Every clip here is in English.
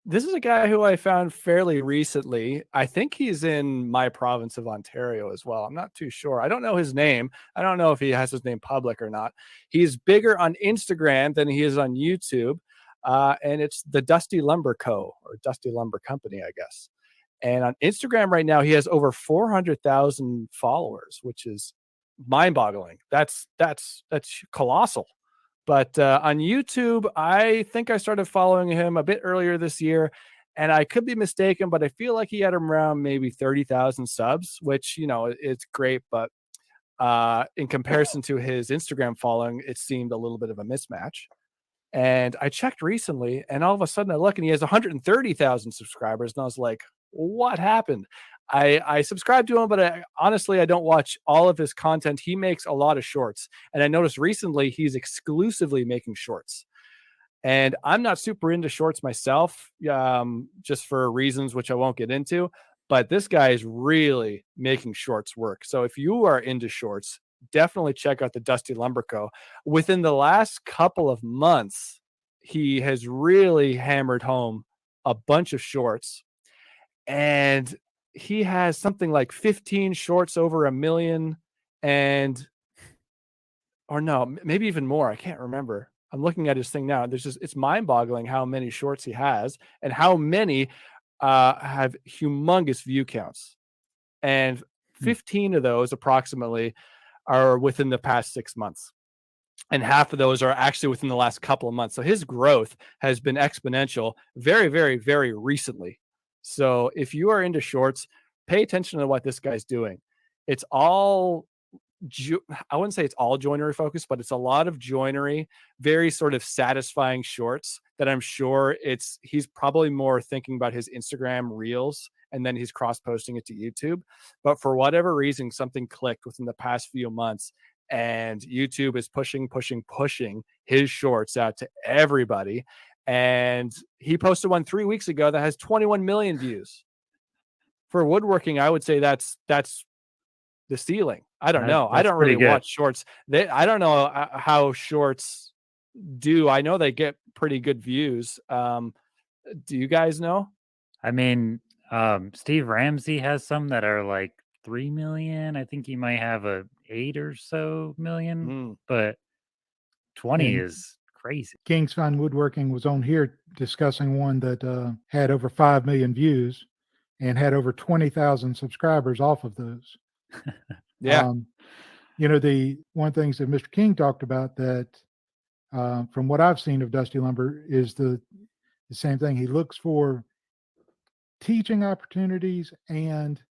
This is a guy who I found fairly recently. I think he's in my province of Ontario as well. I'm not too sure. I don't know his name. I don't know if he has his name public or not. He's bigger on Instagram than he is on YouTube. And it's the Dusty Lumber Co. or Dusty Lumber Company, I guess. And on Instagram right now, he has over 400,000 followers, which is mind-boggling. That's colossal. But on YouTube, I think I started following him a bit earlier this year, and I could be mistaken, but I feel like he had around maybe 30,000 subs, which, it's great. But in comparison to his Instagram following, it seemed a little bit of a mismatch. And I checked recently, and all of a sudden I look and he has 130,000 subscribers. And I was like, what happened? I subscribe to him, but honestly, I don't watch all of his content. He makes a lot of shorts. And I noticed recently he's exclusively making shorts. And I'm not super into shorts myself, just for reasons which I won't get into. But this guy is really making shorts work. So if you are into shorts, definitely check out the Dusty Lumber Co. Within the last couple of months, he has really hammered home a bunch of shorts. And he has something like 15 shorts over 1 million, or no, maybe even more. I can't remember. I'm looking at his thing now. It's mind-boggling how many shorts he has and how many have humongous view counts. And 15 of those approximately are within the past 6 months. And half of those are actually within the last couple of months. So his growth has been exponential very, very, very recently. So if you are into shorts, pay attention to what this guy's doing. It's all, I wouldn't say it's all joinery focused, but it's a lot of joinery, very sort of satisfying shorts that I'm sure he's probably more thinking about his Instagram reels and then he's cross posting it to YouTube. But for whatever reason, something clicked within the past few months and YouTube is pushing his shorts out to everybody. And he posted one 3 weeks ago that has 21 million views. For woodworking, I would say that's the ceiling. I don't know. I don't really watch shorts. I don't know how shorts do. I know they get pretty good views. Do you guys know? I mean, Steve Ramsey has some that are like 3 million. I think he might have a 8 or so million, but 20 is crazy. Kingsfine Woodworking was on here discussing one that had over 5 million views and had over 20,000 subscribers off of those. Yeah. The one of the things that Mr. King talked about that from what I've seen of Dusty Lumber is the same thing. He looks for teaching opportunities and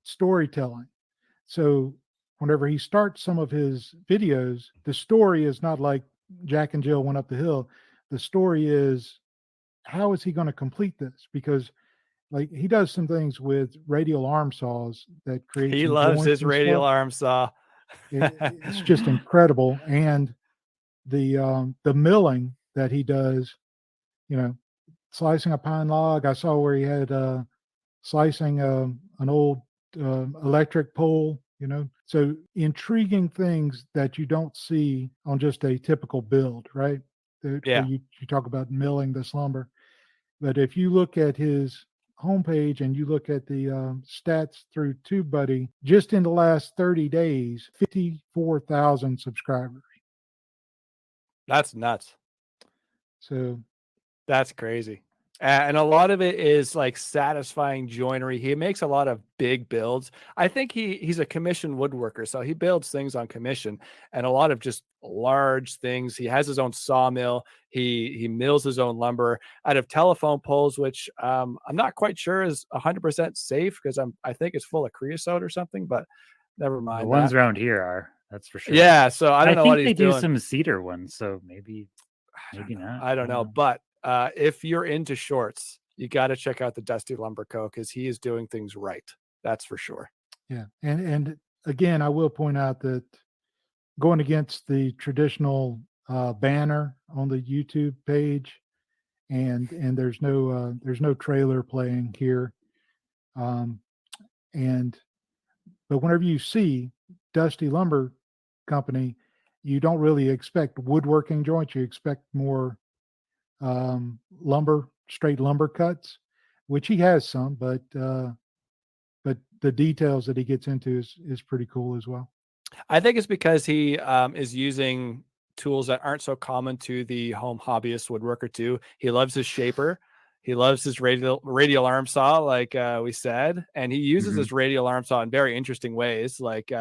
storytelling. So whenever he starts some of his videos, the story is not like Jack and Jill went up the hill. The story is, how is he going to complete this? Because like he does some things with radial arm saws that create. He loves his radial arm saw. It's just incredible. And the milling that he does, slicing a pine log. I saw where he had slicing an old electric pole, so intriguing things that you don't see on just a typical build, right? Yeah. You talk about milling this lumber, but if you look at his homepage and you look at the stats through TubeBuddy, just in the last 30 days, 54,000 subscribers. That's nuts. So that's crazy. And a lot of it is like satisfying joinery. He makes a lot of big builds. I think he's a commissioned woodworker, so he builds things on commission and a lot of just large things. He has his own sawmill. He mills his own lumber out of telephone poles, which I'm not quite sure is 100% safe because I think it's full of creosote or something. But never mind. The ones around here are, that's for sure. Yeah, so I don't know what he's doing. I think they do some cedar ones, so maybe not. I don't know, but if you're into shorts, you got to check out the Dusty Lumber Co. because he is doing things right. That's for sure. Yeah. And again, I will point out that going against the traditional banner on the YouTube page and there's no trailer playing here. But whenever you see Dusty Lumber Company, you don't really expect woodworking joints. You expect more lumber straight lumber cuts, which he has some, but the details that he gets into is pretty cool as well. I think it's because he is using tools that aren't so common to the home hobbyist woodworker too. He loves his shaper. He loves his radial arm saw, like we said, and he uses his radial arm saw in very interesting ways. Like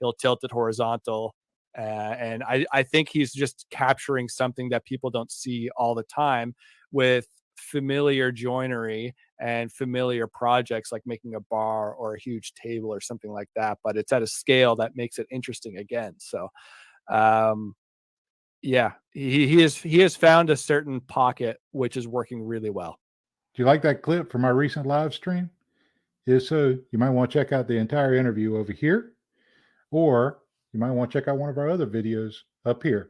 he'll tilt it horizontal, and I think he's just capturing something that people don't see all the time with familiar joinery and familiar projects like making a bar or a huge table or something like that, but it's at a scale that makes it interesting again. So yeah, he has found a certain pocket which is working really well. Do you like that clip from our recent live stream? If so, you might want to check out the entire interview over here, or you might want to check out one of our other videos up here.